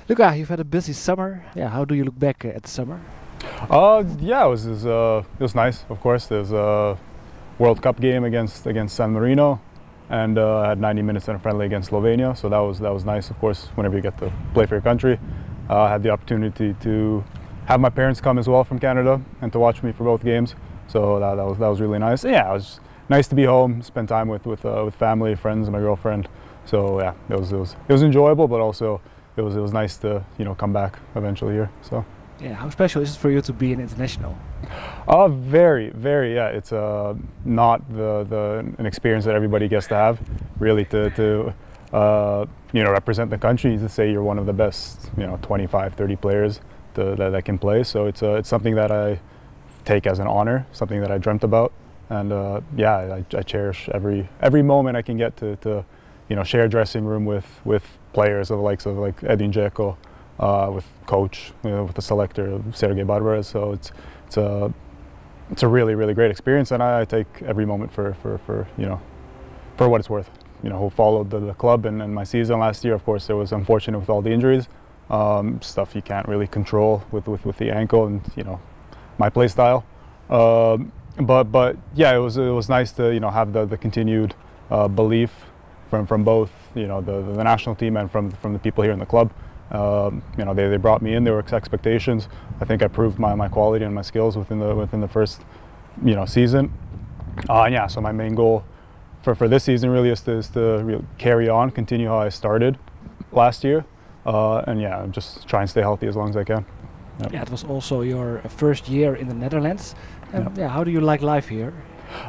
Luca, you've had a busy summer. Yeah, how do you look back at the summer? Yeah, it was nice. Of course, there's a World Cup game against San Marino, and I had 90 minutes in a friendly against Slovenia. So that was nice. Of course, whenever you get to play for your country, I had the opportunity to have my parents come as well from Canada and to watch me for both games. So that was really nice. Yeah, it was nice to be home, spend time with family, friends, and my girlfriend. So yeah, it was enjoyable, but also it was nice to come back eventually here. So. Yeah, how special is it for you to be an international? Very. Yeah, it's not an experience that everybody gets to have. Really, to represent the country, to say you're one of the best 25, 30 players that can play. So it's something that I take as an honor, something that I dreamt about, and yeah, I cherish every moment I can get to share a dressing room with players of the likes of like Edin Dzeko. With coach, with the selector Sergei Barbares, so it's a really great experience, and I take every moment for what it's worth. Who followed the club and my season last year. Of course, it was unfortunate with all the injuries, stuff you can't really control with the ankle and my play style. But yeah, it was nice to have the continued belief from both the national team and from the people here in the club. They brought me in. There were expectations. I think I proved my quality and my skills within the first season. And yeah, so my main goal for this season really is to really carry on, continue how I started last year, and yeah, just try and stay healthy as long as I can. Yep. Yeah, it was also your first year in the Netherlands. Yep. Yeah, how do you like life here?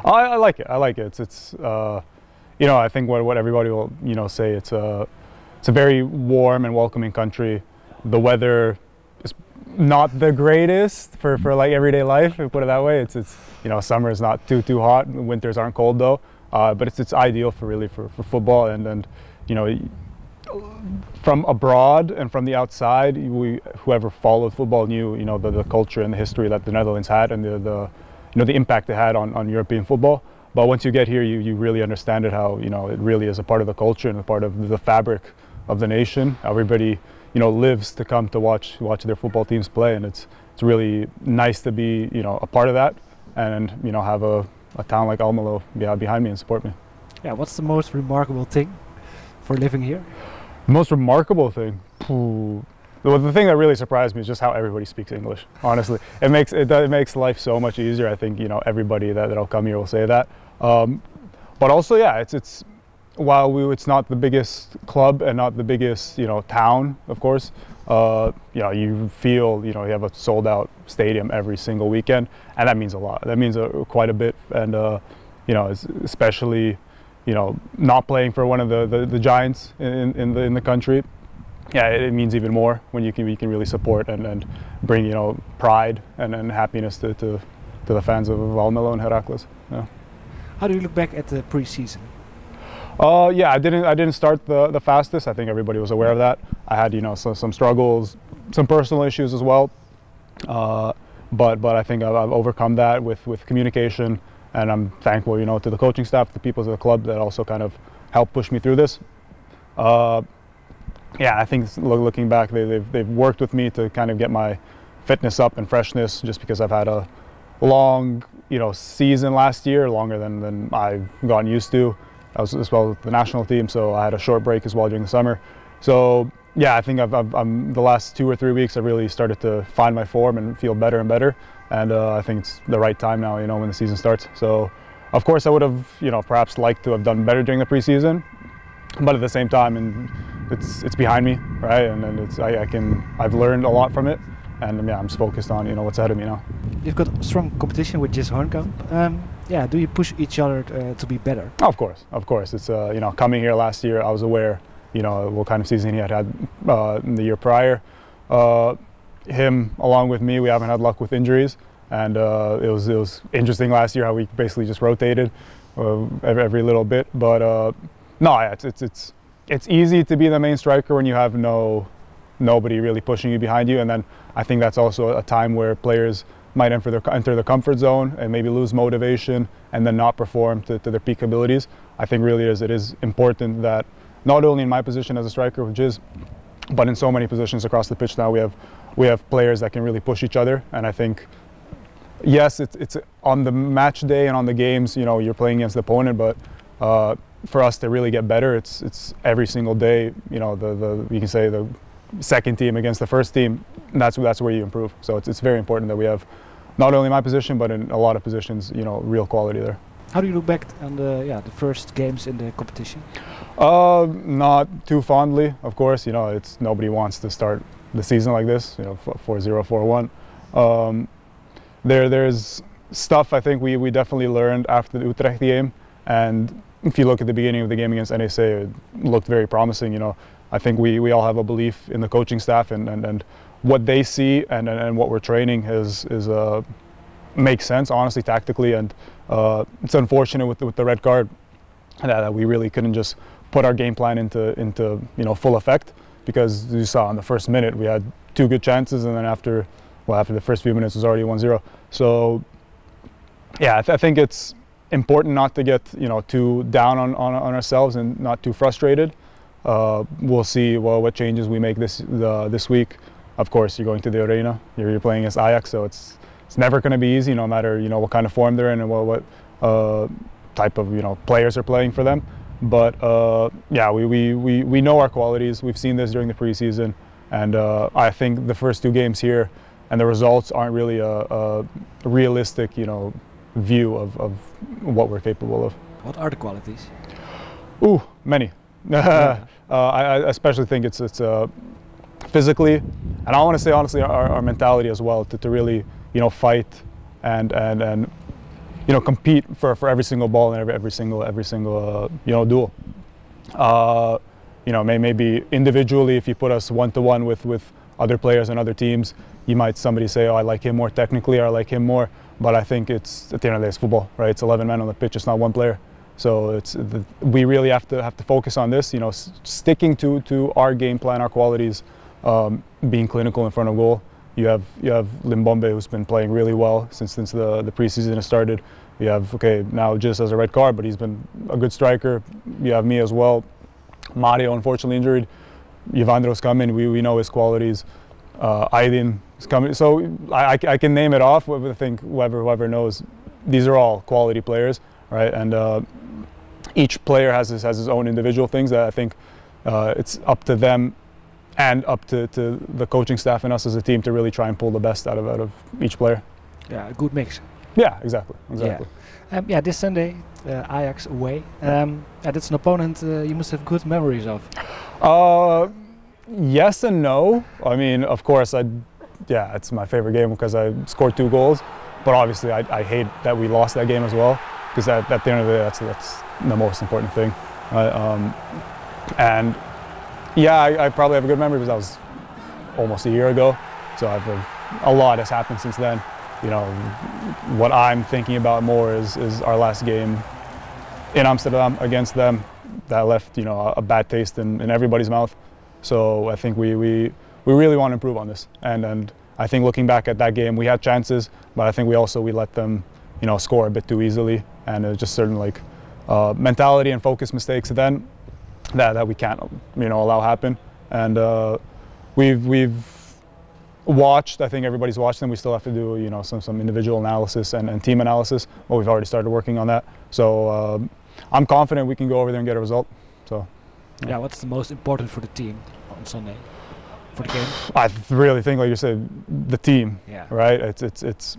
I like it. I like it. It's I think what everybody will say, it's a very warm and welcoming country. The weather is not the greatest for like everyday life, if you put it that way. It's summer is not too hot, winters aren't cold though, but it's ideal for football, and from abroad and from the outside, whoever followed football knew the culture and the history that the Netherlands had, and the impact it had on European football. But once you get here, you really understand it, how it really is a part of the culture and a part of the fabric of the nation. Everybody lives to come to watch their football teams play, and it's really nice to be a part of that, and have a town like Almelo behind me and support me. Yeah, what's the most remarkable thing for living here? The most remarkable thing, the thing that really surprised me is just how everybody speaks English. Honestly, it makes life so much easier. I think everybody that'll come here will say that. But also, yeah, it's while it's not the biggest club and not the biggest town, of course, you feel you have a sold out stadium every single weekend, and that means a lot. That means quite a bit, and especially not playing for one of the giants in the country. Yeah, it means even more when you can really support and bring pride and happiness to the fans of Almelo and Heracles. Yeah. How do you look back at the pre-season? Yeah, I didn't start the fastest. I think everybody was aware of that. I had some struggles, some personal issues as well, but I think I've overcome that with communication, and I'm thankful to the coaching staff, the people of the club that also kind of helped push me through this. Yeah, I think looking back, they've worked with me to kind of get my fitness up and freshness, just because I've had a long season last year, longer than I've gotten used to. I was as well with the national team, so I had a short break as well during the summer. So yeah, I think I'm the last 2 or 3 weeks I really started to find my form and feel better and better, and I think it's the right time now when the season starts. So of course I would have perhaps liked to have done better during the preseason, but at the same time, and it's behind me, right? And I've learned a lot from it, and yeah, I'm just focused on what's ahead of me now. You've got strong competition with Jis Hoornkamp. Yeah, do you push each other to be better? Of course. It's coming here last year, I was aware what kind of season he had in the year prior. Him along with me, we haven't had luck with injuries, and it was interesting last year how we basically just rotated every little bit. But no, yeah, it's easy to be the main striker when you have nobody really pushing you behind you, and then I think that's also a time where players might enter the comfort zone and maybe lose motivation and then not perform to their peak abilities. I think really it is important that not only in my position as a striker with Jis, but in so many positions across the pitch now, we have players that can really push each other, and I think, yes, it's on the match day and on the games, you know, you're playing against the opponent, but for us to really get better, it's every single day, you know, you can say the second team against the first team, that's where you improve. So it's very important that we have not only my position, but in a lot of positions, you know, real quality there. How do you look back on the first games in the competition? Not too fondly, of course. You know, nobody wants to start the season like this. You know, 4-0, 4-1. There's stuff I think we definitely learned after the Utrecht game, and if you look at the beginning of the game against NEC, it looked very promising. You know, I think we all have a belief in the coaching staff and what they see and what we're training makes sense, honestly, tactically, and it's unfortunate with the red card that we really couldn't just put our game plan into you know, full effect, because you saw in the first minute we had 2 good chances, and then after the first few minutes it was already 1-0. So yeah, I think it's important not to get, you know, too down on ourselves and not too frustrated. We'll see what changes we make this week. Of course, you're going to the arena. You're playing against Ajax, so it's never going to be easy, no matter, you know, what kind of form they're in and what type of, you know, players are playing for them. But yeah, we know our qualities. We've seen this during the preseason, and I think the first 2 games here and the results aren't really a realistic, you know, view of what we're capable of. What are the qualities? Ooh, many. I especially think it's physically, and I want to say honestly our mentality as well, to really, you know, fight and you know, compete for every single ball and every single you know, duel. You know, maybe individually, if you put us 1-to-1 with other players and other teams, somebody say, oh, I like him more technically, or I like him more. But I think it's, at the end of the day, it's football, right? It's 11 men on the pitch. It's not one player. So we really have to focus on this. You know, sticking to our game plan, our qualities, being clinical in front of goal. You have Limbombe, who's been playing really well since the preseason has started. You have, okay, now just as a red card, but he's been a good striker. You have me as well. Mario, unfortunately injured. Yvandro's coming. We know his qualities. Aydin is coming. So I can name it off. I think whoever knows, these are all quality players, right? And each player has his own individual things that I think it's up to them and up to the coaching staff and us as a team to really try and pull the best out of each player. Yeah, a good mix. Yeah, exactly. Yeah, this Sunday, Ajax away. That's an opponent you must have good memories of. Yes and no. I mean, of course, it's my favorite game because I scored 2 goals. But obviously, I hate that we lost that game as well, because at the end of the day, that's the most important thing. And yeah, I probably have a good memory because that was almost a year ago. So a lot has happened since then. You know, what I'm thinking about more is our last game in Amsterdam against them that left, you know, a bad taste in everybody's mouth. So I think we really want to improve on this. And I think looking back at that game, we had chances, but I think we let them, you know, score a bit too easily. And it was just certain like mentality and focus mistakes then that we can't, you know, allow happen. And we've watched. I think everybody's watched them. We still have to do, you know, some individual analysis and team analysis. But we've already started working on that. So I'm confident we can go over there and get a result. So. Yeah, what's the most important for the team on Sunday for the game? I really think, like you said, the team. Yeah. Right. It's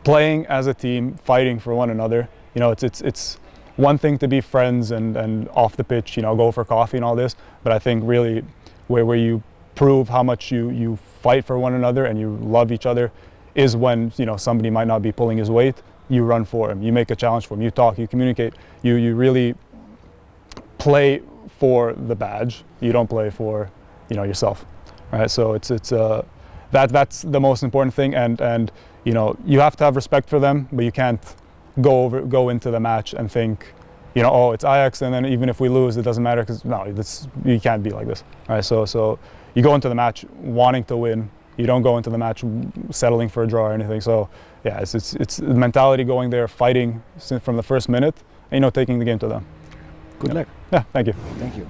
playing as a team, fighting for one another. You know, it's one thing to be friends and off the pitch, you know, go for coffee and all this. But I think really where you prove how much you fight for one another and you love each other is when, you know, somebody might not be pulling his weight. You run for him. You make a challenge for him. You talk. You communicate. You really play for the badge. You don't play for, you know, yourself, right? So that's the most important thing, and you know, you have to have respect for them, but you can't go into the match and think, you know, oh, it's Ajax, and then even if we lose, it doesn't matter, because no, you can't be like this, right? So you go into the match wanting to win. You don't go into the match settling for a draw or anything. So yeah, it's the mentality going there, fighting from the first minute, and, you know, taking the game to them. Good luck. Yeah, thank you. Thank you.